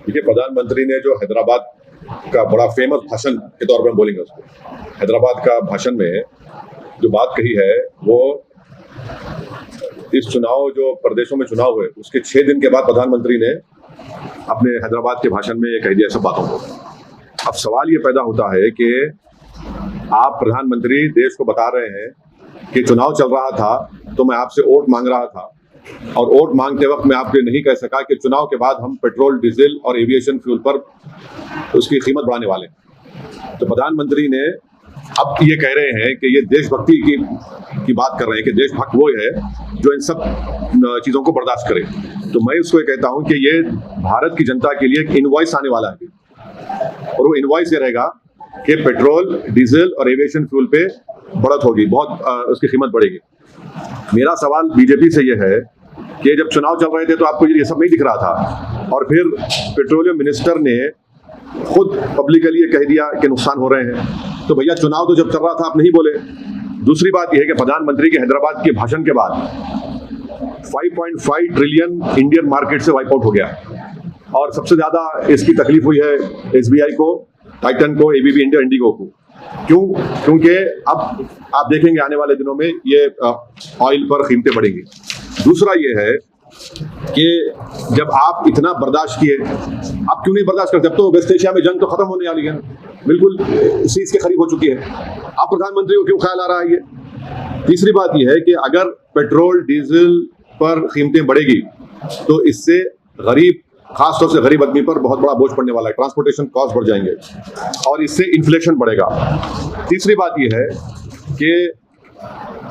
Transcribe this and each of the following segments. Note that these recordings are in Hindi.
देखिए, प्रधानमंत्री ने जो हैदराबाद का बड़ा फेमस भाषण के तौर पर हम बोलेंगे उसको, हैदराबाद का भाषण में जो बात कही है वो इस चुनाव जो प्रदेशों में चुनाव हुए उसके 6 दिन के बाद प्रधानमंत्री ने अपने हैदराबाद के भाषण में ये कह दिया सब बातों को। अब सवाल ये पैदा होता है कि आप प्रधानमंत्री देश को बता रहे हैं कि चुनाव चल रहा था तो मैं आपसे वोट मांग रहा था, और वोट मांगते वक्त मैं आपको नहीं कह सका कि चुनाव के बाद हम पेट्रोल, डीजल और एविएशन फ्यूल पर उसकी कीमत बढ़ाने वाले हैं। तो प्रधानमंत्री ने अब ये कह रहे हैं कि ये देशभक्ति की बात कर रहे हैं कि देशभक्त वो है जो इन सब चीज़ों को बर्दाश्त करे। तो मैं उसको ये कहता हूं कि ये भारत की जनता के लिए एक इनवॉइस आने वाला है, और वो इनवॉइस ये रहेगा कि पेट्रोल, डीजल और एविएशन फ्यूल पे बढ़त होगी, बहुत उसकी कीमत बढ़ेगी। मेरा सवाल बीजेपी से ये है कि जब चुनाव चल रहे थे तो आपको ये सब नहीं दिख रहा था, और फिर पेट्रोलियम मिनिस्टर ने खुद पब्लिकली ये कह दिया कि नुकसान हो रहे हैं। तो भैया, चुनाव तो जब चल रहा था आप नहीं बोले। दूसरी बात यह है कि प्रधानमंत्री के हैदराबाद के भाषण के बाद 5.5 ट्रिलियन इंडियन मार्केट से वाइप आउट हो गया, और सबसे ज्यादा इसकी तकलीफ हुई है SBI को, टाइटन को, ABB इंडिया, इंडिगो को। क्यों? क्योंकि अब आप देखेंगे आने वाले दिनों में ये ऑयल पर कीमतें बढ़ेंगी। दूसरा ये है कि जब आप इतना बर्दाश्त किए, आप क्यों नहीं बर्दाश्त करते? अब तो वेस्ट एशिया में जंग तो खत्म होने वाली है, बिल्कुल सीज के करीब हो चुकी है। आप प्रधानमंत्री को क्यों ख्याल आ रहा है ये? तीसरी बात यह है कि अगर पेट्रोल, डीजल पर कीमतें बढ़ेगी तो इससे गरीब, खासतौर से गरीब आदमी पर बहुत बड़ा बोझ पड़ने वाला है। ट्रांसपोर्टेशन कॉस्ट बढ़ जाएंगे और इससे इन्फ्लेशन बढ़ेगा। तीसरी बात यह है कि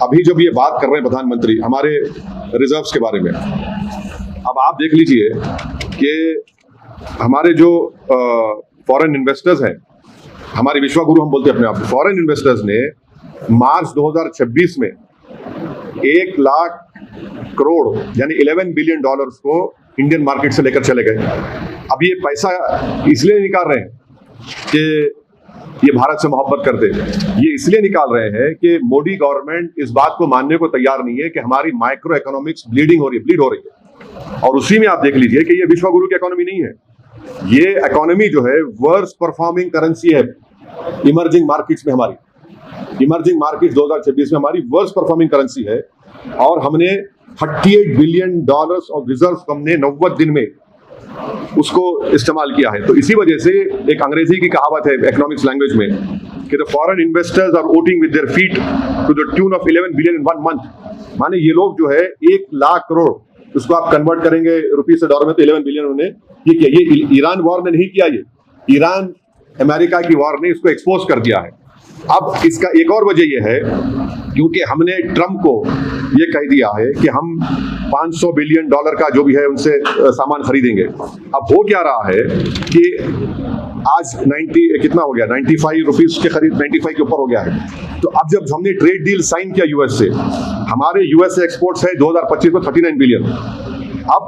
अभी जब ये बात कर रहे हैं प्रधानमंत्री हमारे रिजर्व्स के बारे में, अब आप देख लीजिए कि हमारे जो फॉरेन इन्वेस्टर्स हैं, हमारे विश्वगुरु हम बोलते हैं अपने आप, फॉरेन इन्वेस्टर्स ने मार्च 2026 में 1 लाख करोड़ यानी $11 बिलियन को इंडियन मार्केट से लेकर चले गए। अब ये पैसा इसलिए निकाल रहे हैं कि ये भारत से मोहब्बत करते हैं, ये इसलिए निकाल रहे हैं कि मोदी गवर्नमेंट इस बात को मानने को तैयार नहीं है कि हमारी माइक्रो इकोनॉमिक्स ब्लीड हो रही है। और उसी में आप देख लीजिए कि ये विश्वगुरु की इकोनॉमी नहीं है, ये इकोनॉमी जो है वर्स्ट परफॉर्मिंग करेंसी है इमर्जिंग मार्केट्स में। हमारी इमर्जिंग मार्केट्स 2026 में हमारी वर्स्ट परफॉर्मिंग करेंसी है, और हमने $38 बिलियन ऑफ रिजर्व हमने 90 दिन में उसको इस्तेमाल किया है। तो इसी वजह से एक अंग्रेजी की कहावत है इकोनॉमिक्स लैंग्वेज में कि the foreign investors are voting with their feet to the tune of 11 billion in 1 month. माने ये लोग जो है 1 लाख करोड़, उसको आप कन्वर्ट करेंगे रुपीस से डॉलर में तो 11 बिलियन उन्होंने ये किया। ये ईरान वॉर ने नहीं किया, ये ईरान अमेरिका की वॉर ने इसको एक्सपोज कर दिया है। अब इसका एक और वजह यह है क्योंकि हमने ट्रम्प को ये कह दिया है कि हम $500 बिलियन का जो भी है उनसे सामान खरीदेंगे। अब हो क्या रहा है कि आज 90 कितना हो गया, 95 रुपीस के करीब, 95 के ऊपर हो गया है। तो अब जब हमने ट्रेड डील साइन किया यूएस से, हमारे यूएस से एक्सपोर्ट्स है 2025 में 39 बिलियन। अब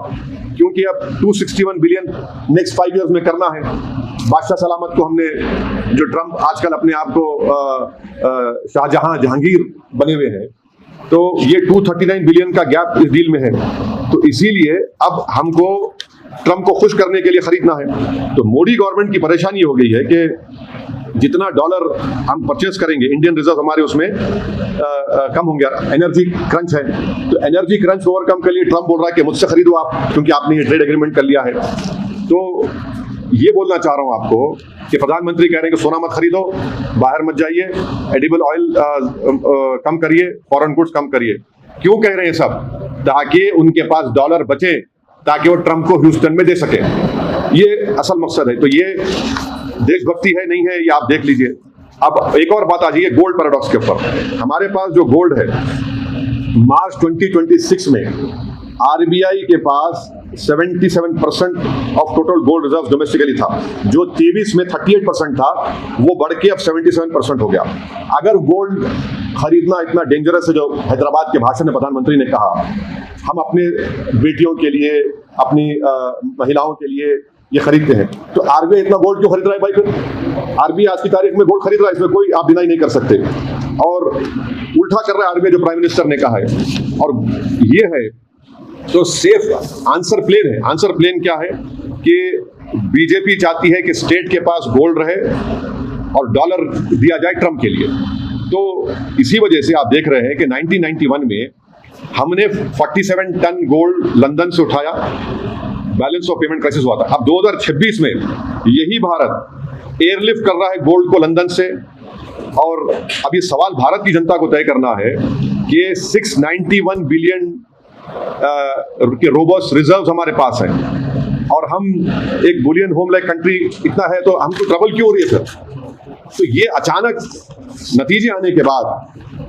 क्योंकि अब 261 बिलियन नेक्स्ट 5 इयर्स में करना है। बादशाह सलामत को हमने, जो ट्रम्प आजकल अपने आप को शाहजहां, जहांगीर बने हुए हैं, तो ये 239 बिलियन का गैप इस डील में है। तो इसीलिए अब हमको ट्रम्प को खुश करने के लिए खरीदना है। तो मोदी गवर्नमेंट की परेशानी हो गई है कि जितना डॉलर हम परचेस करेंगे, इंडियन रिजर्व हमारे उसमें कम होंगे। एनर्जी क्रंच है, तो एनर्जी क्रंच ओवरकम के लिए ट्रम्प बोल रहा है कि मुझसे खरीदो आप, क्योंकि आपने ये ट्रेड एग्रीमेंट कर लिया है। तो ये बोलना चाह रहा हूं आपको कि प्रधानमंत्री कह रहे हैं कि सोना मत खरीदो, बाहर मत जाइए, एडिबल ऑयल कम करिए, फॉरेन गुड्स कम करिए। क्यों कह रहे हैं सब? ताकि उनके पास डॉलर बचे, ताकि वो ट्रम्प को ह्यूस्टन में दे सके। ये असल मकसद है। तो ये देशभक्ति है नहीं है, ये आप देख लीजिए। अब एक और बात आ जाइए गोल्ड पैराडॉक्स के ऊपर। हमारे पास जो गोल्ड है, मार्च 2026 में RBI के पास 77% of total gold reserve domestically था, जो 23 में 38% था, वो बढ़ के अब 77% हो गया। अगर गोल्ड खरीदना इतना डेंजरस है, जो हैदराबाद के भाषण में प्रधानमंत्री ने कहा, हम अपने बेटियों के लिए, अपनी महिलाओं के लिए ये खरीदते हैं, तो RBI इतना गोल्ड क्यों खरीद रहा है भाई? फिर RBI आज की तारीख में गोल्ड खरीद रहा है, इसमें कोई आप डिनाई नहीं कर सकते। और उल्टा कर रहा है RBI, जो प्राइम मिनिस्टर ने कहा है। और ये है तो सेफ आंसर प्लेन है। आंसर प्लेन क्या है कि बीजेपी चाहती है कि स्टेट के पास गोल्ड रहे और डॉलर दिया जाए ट्रम्प के लिए। तो इसी वजह से आप देख रहे हैं कि 1991 में हमने 47 टन गोल्ड लंदन से उठाया, बैलेंस ऑफ पेमेंट क्राइसिस हुआ था। अब 2026 में यही भारत एयरलिफ्ट कर रहा है गोल्ड को लंदन से, और अब ये सवाल भारत की जनता को तय करना है कि 691 बिलियन के रोबस्ट रिजर्व्स हमारे पास हैं, और हम एक बुलियन होम लाइक कंट्री इतना है, तो हमको ट्रबल क्यों हो रही है सर? तो ये अचानक नतीजे आने के बाद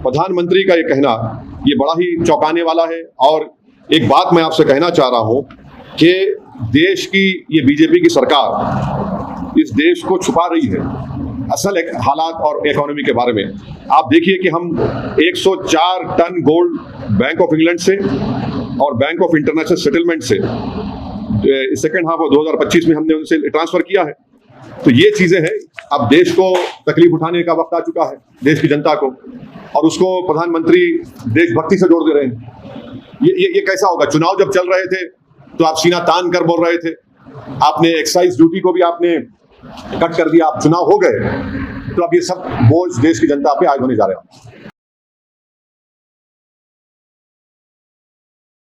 प्रधानमंत्री का ये कहना ये बड़ा ही चौंकाने वाला है। और एक बात मैं आपसे कहना चाह रहा हूं कि देश की ये बीजेपी की सरकार इस देश को छुपा रही है असल एक हालात और इकोनॉमी के बारे में। आप देखिए कि हम 104 ton gold Bank of England से और बैंक ऑफ इंटरनेशनल सेटलमेंट से सेकेंड हाफ ऑफ 2025 में हमने उनसे ट्रांसफर किया है। तो ये चीजें हैं, अब देश को तकलीफ उठाने का वक्त आ चुका है, देश की जनता को, और उसको प्रधानमंत्री देशभक्ति से जोड़ दे रहे हैं। ये कैसा होगा? चुनाव जब चल रहे थे तो आप सीना तान कर बोल रहे थे, आपने एक्साइज ड्यूटी को भी आपने कट कर दिया, आप चुनाव हो गए, तो अब ये सब बोझ देश की जनता पे आज होने जा रहे हैं।